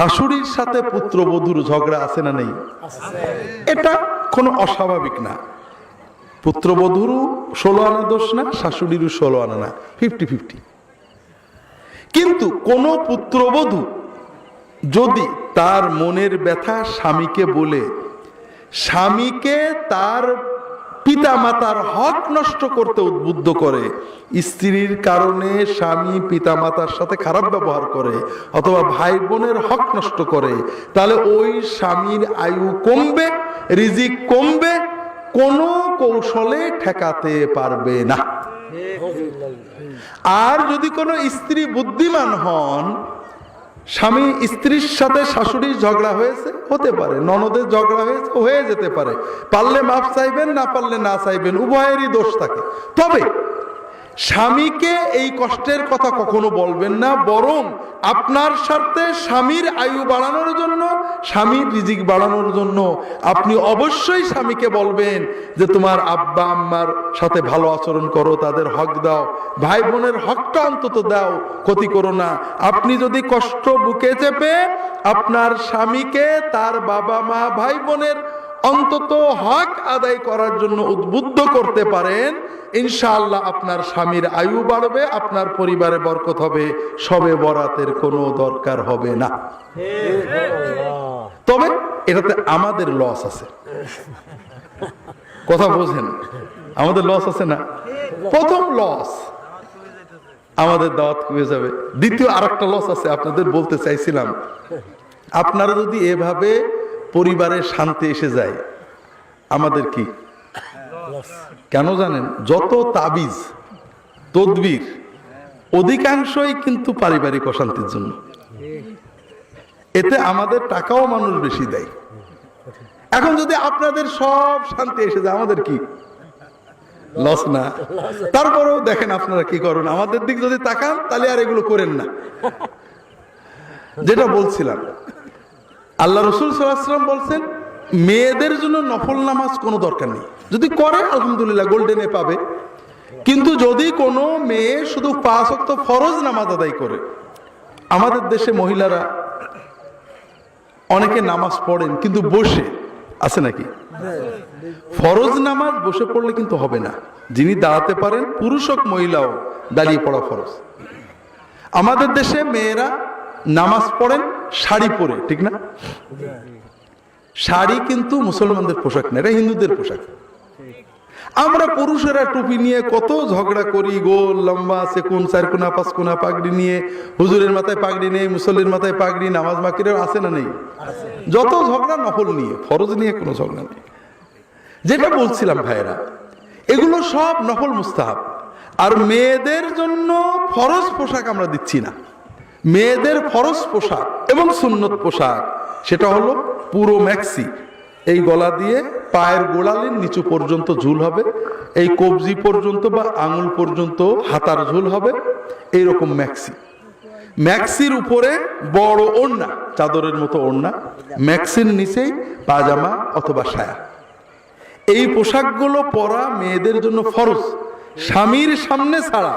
শাশুড়ির সাথে পুত্রবধূর ঝগড়া আছে না নেই? এটা কোনো অস্বাভাবিক না। পুত্রবধূরও 16 আনা দোষ না, শাশুড়িরও 16 আনা না, 50-50। কিন্তু কোন পুত্রবধূ যদি তার মনের ব্যথা স্বামীকে বলে স্বামীকে তার পিতা মাতার হক নষ্ট করতে উদ্বুদ্ধ করে, স্ত্রীর কারণে স্বামী পিতা মাতার সাথে খারাপ ব্যবহার করে অথবা ভাই বোনের হক নষ্ট করে, তাহলে ওই স্বামীর আয়ু কমবে, রিজিক কমবে, কোনো কৌশলে ঠেকাতে পারবে না। আর যদি কোনো স্ত্রী বুদ্ধিমান হন, স্বামী স্ত্রীর সাথে শাশুড়ির ঝগড়া হয়েছে, হতে পারে, ননদের ঝগড়া হয়েছে, হয়ে যেতে পারে, পারলে মাফ চাইবেন, না পারলে না চাইবেন, উভয়েরই দোষ থাকে। তবে স্বামীকে এই কষ্টের কথা কখনো বলবেন না, বরং আপনার স্বার্থে স্বামীর আয়ু বাড়ানোর জন্য, স্বামীর রিজিক বাড়ানোর জন্য আপনি অবশ্যই স্বামীকে বলবেন যে তোমার আব্বা আম্মার সাথে ভালো আচরণ করো, তাদের হক দাও, ভাই বোনের হকটা অন্তত দাও, ক্ষতি করো না। আপনি যদি কষ্ট বুকে চেপে আপনার স্বামীকে তার বাবা মা ভাই বোনের অন্তত হক আদায় করার জন্য উদ্বুদ্ধ করতে পারেন, ইনশাআল্লাহ আপনার স্বামীর আয়ু বাড়বে, আপনার পরিবারে বরকত হবে, শবে বরাতের কোনো দরকার হবে না। তবে এটাতে আমাদের লস আছে, কথা বোঝেন, আমাদের লস আছে না? প্রথম লস আমাদের দাওয়াত কমে যাবে। দ্বিতীয় আরেকটা লস আছে, আপনাদের বলতে চাইছিলাম, আপনারা যদি এভাবে পরিবারের শান্তি এসে যায়, আমাদের কি কেন জানেন? যত তাবিজ তদবির অধিকাংশই কিন্তু পারিবারিক অশান্তির জন্য। এতে আমাদের টাকাও মানুষ বেশি দেয়। এখন যদি আপনাদের সব শান্তি এসে যায়, আমাদের কি লস না? তারপরেও দেখেন আপনারা কি করেন, আমাদের দিক যদি তাকান তাহলে আর এগুলো করেন না। যেটা বলছিলাম, আল্লাহ রসুল সাল্লাল্লাহু আলাইহি ওয়াসাল্লাম বলছেন মেয়েদের জন্য নফল নামাজ কোনো দরকার নেই, যদি করে আলহামদুলিল্লাহ গোল্ডেনে পাবে। কিন্তু যদি কোনো মেয়ে শুধু 5 ওয়াক্ত ফরজ নামাজ আদায় করে, আমাদের দেশে মহিলারা অনেকে নামাজ পড়েন কিন্তু বসে, আছে নাকি? ফরজ নামাজ বসে পড়লে কিন্তু হবে না, যিনি দাঁড়াতে পারেন, পুরুষ হোক মহিলা হোক, দাঁড়িয়ে পড়া ফরজ। আমাদের দেশে মেয়েরা নামাজ পড়েন শাড়ি পরে, ঠিক না? শাড়ি কিন্তু মুসলমানদের পোশাক না, এটা হিন্দুদের পোশাক। আমরা পুরুষেরা টুপি নিয়ে কত ঝগড়া করি, গোল লম্বা সেকুন 4 কোনা 5 কোনা পাগড়ি নিয়ে, হুজুরের মাথায় পাগড়ি নেই, মুসল্লির মাথায় পাগড়ি, নামাজ মাকিরের আছে না নেই? যত ঝগড়া নফল নিয়ে, ফরজ নিয়ে কোনো ঝগড়া নেই। যেটা বলছিলাম ভাইরা, এগুলো সব নফল মুস্তাহাব। আর মেয়েদের জন্য ফরজ পোশাক আমরা দিচ্ছি না। মেয়েদের ফরজ পোশাক এবং সুন্নত পোশাক সেটা হলো পুরো ম্যাক্সি, এই গলা দিয়ে পায়ের গোড়ালির নিচু পর্যন্ত ঝুল হবে, এই কবজি পর্যন্ত বা আঙুল পর্যন্ত হাতার ঝুল হবে, এইরকম ম্যাক্সি। ম্যাক্সির উপরে বড় ওড়না, চাদরের মতো ওড়না, ম্যাক্সির নিচেই পাজামা অথবা সায়া। এই পোশাকগুলো পরা মেয়েদের জন্য ফরজ, স্বামীর সামনে ছাড়া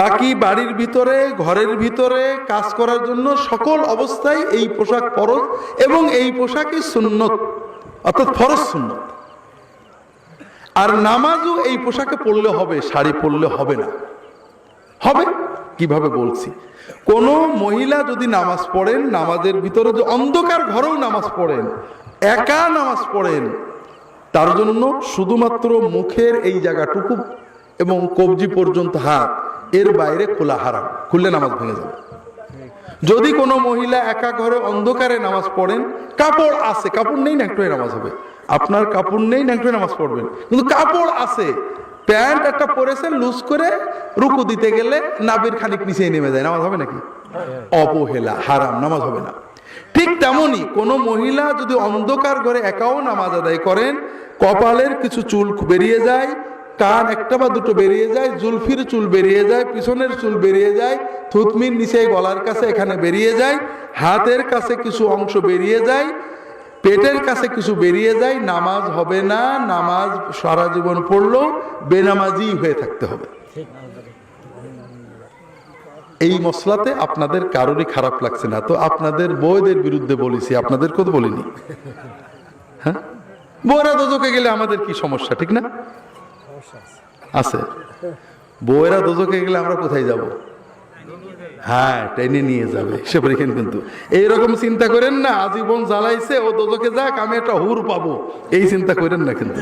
বাকি বাড়ির ভিতরে, ঘরের ভিতরে কাজ করার জন্য সকল অবস্থায় এই পোশাক ফরজ, এবং এই পোশাকই সুন্নত, অর্থাৎ ফরজ সুন্নত। আর নামাজও এই পোশাকে পড়লে হবে, শাড়ি পরলে হবে না। হবে কিভাবে বলছি, কোন মহিলা যদি নামাজ পড়েন, নামাজের ভিতরে যে অন্ধকার ঘরেও নামাজ পড়েন, একা নামাজ পড়েন, তার জন্য শুধুমাত্র মুখের এই জায়গাটুকু এবং কবজি পর্যন্ত হাত, এর বাইরে খোলা হারাম, খুললে নামাজ ভেঙে যাবে। যদি কোনো মহিলা একা ঘরে অন্ধকারে নামাজ পড়েন, কাপড় আছে, কাপড় নেই ন্যাংটোয় নামাজ হবে। আপনার কাপড় নেই ন্যাংটোয় নামাজ পড়বেন, কিন্তু কাপড় আছে, প্যান্ট একটা পরেছেন লুজ করে, রুকু দিতে গেলে নাভির খানিক নিচে নেমে যায়, নামাজ হবে নাকি? অবহেলা, হারাম, নামাজ হবে না। ঠিক তেমনি কোনো মহিলা যদি অন্ধকার ঘরে একাও নামাজ আদায় করেন, কপালের কিছু চুল বেরিয়ে যায়, কান একটা বা দুটো বেরিয়ে যায়, জুলফির চুল বেরিয়ে যায়, পিছনের চুল বেরিয়ে যায়, থুতমির নিচে গলার কাছে এখানে বেরিয়ে যায়, হাতের কাছে কিছু অংশ বেরিয়ে যায়, পেটের কাছে কিছু বেরিয়ে যায়, নামাজ হবে না। নামাজ সারা জীবন পড়লেও বেনামাজি হয়ে থাকতে হবে। এই মসলাতে আপনাদের কারোরই খারাপ লাগছে না তো আপনাদের বউদের বিরুদ্ধে বলেছি, আপনাদের কথা বলিনি। হ্যাঁ, বউরা দোজকে গেলে আমাদের কি সমস্যা, ঠিক না? আছে। বউয়েরা দোজকে গেলে আমরা কোথায় যাব? হ্যাঁ, টেনে নিয়ে যাবে সে পরীক্ষণ। কিন্তু এইরকম চিন্তা করেন না আজীবন জ্বালাইছে ও দোজকে যাক আমি একটা হুর পাবো, এই চিন্তা করেন না। কিন্তু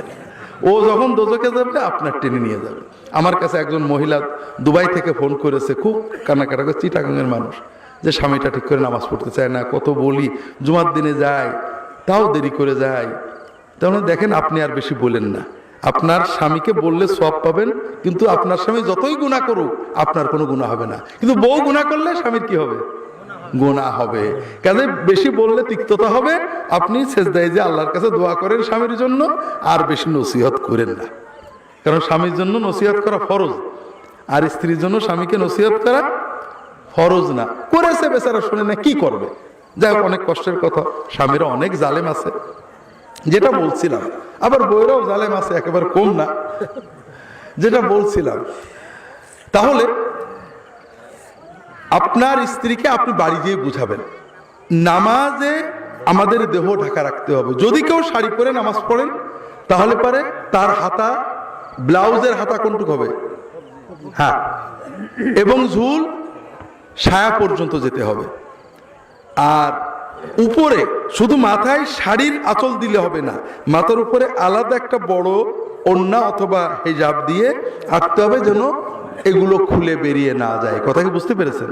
ও যখন দোজকে যাবে আপনার টেনে নিয়ে যাবে। আমার কাছে একজন মহিলা দুবাই থেকে ফোন করেছে, খুব কান্নাকাটা করে, চিটাগাঙের মানুষ, যে স্বামীটা ঠিক করে নামাজ পড়তে চায় না, কত বলি জুমার দিনে যায় তাও দেরি করে যায়। তাহলে দেখেন, আপনি আর বেশি বলেন না, আপনার স্বামীকে বললে সওয়াব পাবেন, কিন্তু আপনার স্বামী যতই গুনাহ করুক আপনার কোনো গুনাহ হবে না, কিন্তু বউ গুনাহ করলে স্বামীর কি হবে? গুনাহ হবে। কাজে বেশি বললে তিক্ততা হবে। আপনি সেজদায় যে আল্লাহর কাছে দোয়া করেন স্বামীর জন্য, আর বেশি নসিহত করেন না, কারণ স্বামীর জন্য নসিহত করা ফরজ, আর স্ত্রীর জন্য স্বামীকে নসিহত করা ফরজ না। করেছে বেচারা, শুনে না, কি করবে? যাই হোক, অনেক কষ্টের কথা। স্বামীরা অনেক জালেম আছে, যেটা বলছিলাম, আবার বউরাও জালেম আছে, একেবারে কম না, যেটা বলছিলাম। তাহলে আপনার স্ত্রীকে আপনি বাড়ি গিয়ে বুঝাবেন, নামাজে আমাদের দেহ ঢাকা রাখতে হবে। যদি কেউ শাড়ি পরে নামাজ পড়েন তাহলে পারে তার হাতা, ব্লাউজের হাতা কোনটুকু হবে? হ্যাঁ, এবং ঝুল ছায়া পর্যন্ত যেতে হবে। আর উপরে শুধু মাথায় শাড়ির আঁচল দিলে হবে না, মাথার উপরে আলাদা একটা বড় ওড়না অথবা হিজাব দিয়ে আঁকতে হবে, যেন এগুলো খুলে বেরিয়ে না যায়। কথা কি বুঝতে পেরেছেন?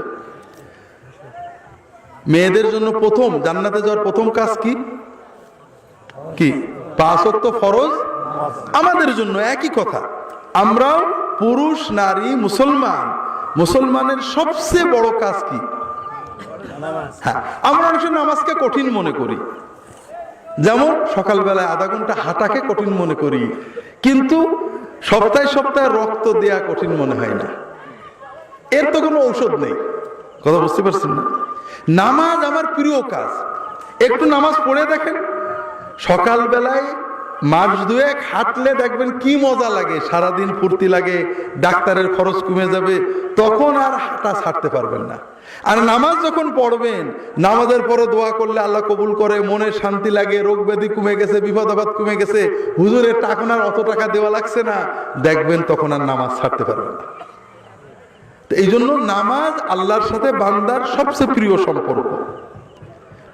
মেয়েদের জন্য প্রথম জান্নাতে যাওয়ার প্রথম কাজ কি? কি? 5 ওয়াক্ত ফরজ। আমাদের জন্য একই কথা। আমরাও পুরুষ নারী মুসলমানের সবচেয়ে বড় কাজ কি? হ্যাঁ, আমরা অনেক সময় নামাজকে কঠিন মনে করি, যেমন সকালবেলায় আধা ঘন্টা হাঁটাকে কঠিন মনে করি, কিন্তু সপ্তাহে সপ্তাহে রক্ত দেয়া কঠিন মনে হয় না। এর তো কোনো ঔষধ নেই। কথা বুঝতে পারছেন না? নামাজ আমার প্রিয় কাজ। একটু নামাজ পড়ে দেখেন, সকালবেলায় মাস দুয়েক হাঁটলে দেখবেন কি মজা লাগে, সারাদিন ফুর্তি লাগে, ডাক্তারের খরচ কমে যাবে, তখন আর হাঁটা ছাড়তে পারবেন না। আর নামাজ যখন পড়বেন, নামাজের পরে দোয়া করলে আল্লাহ কবুল করে, মনে শান্তি লাগে, রোগ ব্যাধি কমে গেছে, বিপদ আপদ কমে গেছে, হুজুরের টাকার অত টাকা দেওয়া লাগছে না, দেখবেন তখন আর নামাজ ছাড়তে পারবেন না। এই জন্য নামাজ আল্লাহর সাথে বান্দার সবচেয়ে প্রিয় সম্পর্ক।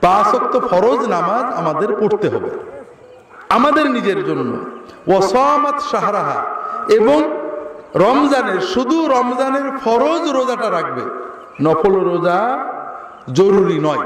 5 ওয়াক্ত ফরজ নামাজ আমাদের পড়তে হবে আমাদের নিজের জন্য। ওয়াসামাত শাহরাহা, এবং রমজানের, শুধু রমজানের ফরজ রোজাটা রাখবে, নফল রোজা জরুরি নয়।